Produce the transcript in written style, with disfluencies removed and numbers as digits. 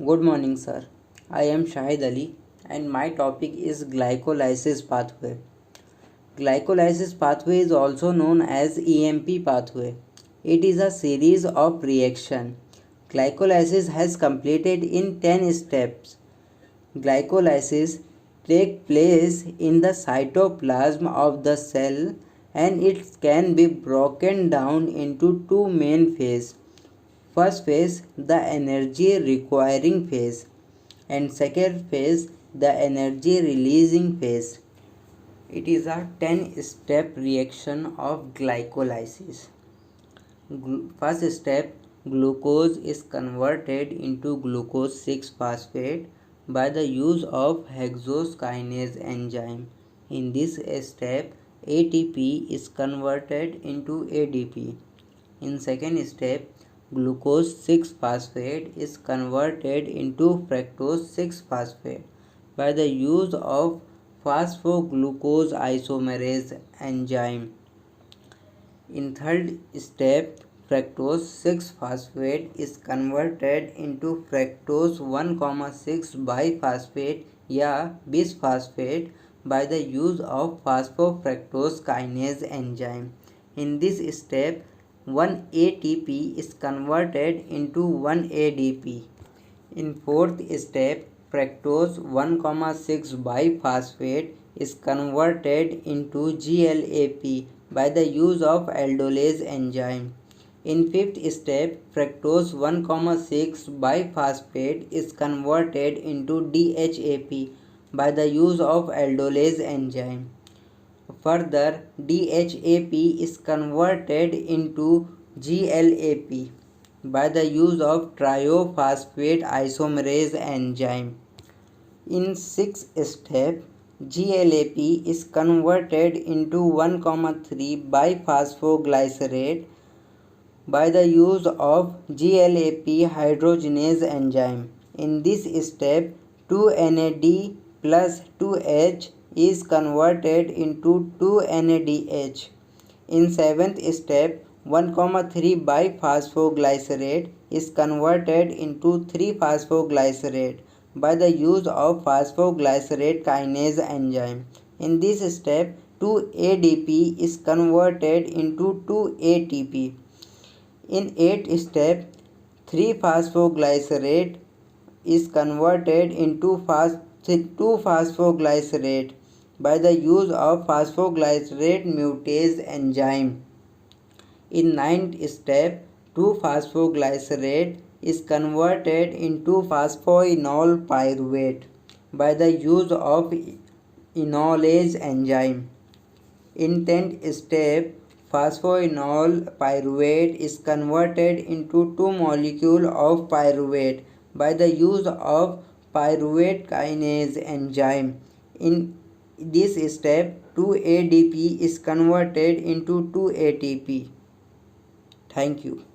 Good morning, sir. I am Shahid Ali and my topic is glycolysis pathway. Glycolysis pathway is also known as EMP pathway. It is a series of reaction. Glycolysis has completed in 10 steps. Glycolysis takes place in the cytoplasm of the cell and it can be broken down into two main phases. First phase, the energy requiring phase, and second phase, the energy releasing phase. It is a 10-step reaction of glycolysis. First step, glucose is converted into glucose 6-phosphate by the use of hexokinase enzyme. In this step, ATP is converted into ADP. In second step, glucose 6-phosphate is converted into fructose 6-phosphate by the use of phosphoglucose isomerase enzyme. In third step, fructose 6-phosphate is converted into fructose 1,6 biphosphate या bisphosphate by the use of phosphofructose kinase enzyme. In this step, 1 ATP is converted into 1 ADP. In fourth step, fructose 1,6 biphosphate is converted into GLAP by the use of aldolase enzyme. In fifth step, fructose 1,6 biphosphate is converted into DHAP by the use of aldolase enzyme. Further, DHAP is converted into GLAP by the use of triophosphate isomerase enzyme. In sixth step, GLAP is converted into 1,3 biphosphoglycerate by the use of GLAP hydrogenase enzyme. In this step, 2NAD plus 2H is converted into 2NADH. In seventh step, 1,3 biphosphoglycerate is converted into 3-phosphoglycerate by the use of phosphoglycerate kinase enzyme. In this step, 2-ADP is converted into 2-ATP. In eighth step, 3-phosphoglycerate is converted into 2-phosphoglycerate by the use of phosphoglycerate mutase enzyme. In ninth step, 2-phosphoglycerate is converted into phosphoenol pyruvate by the use of enolase enzyme. In 10th step, phosphoenol pyruvate is converted into 2 molecules of pyruvate by the use of pyruvate kinase enzyme. In this step, 2-ADP is converted into 2-ATP. Thank you.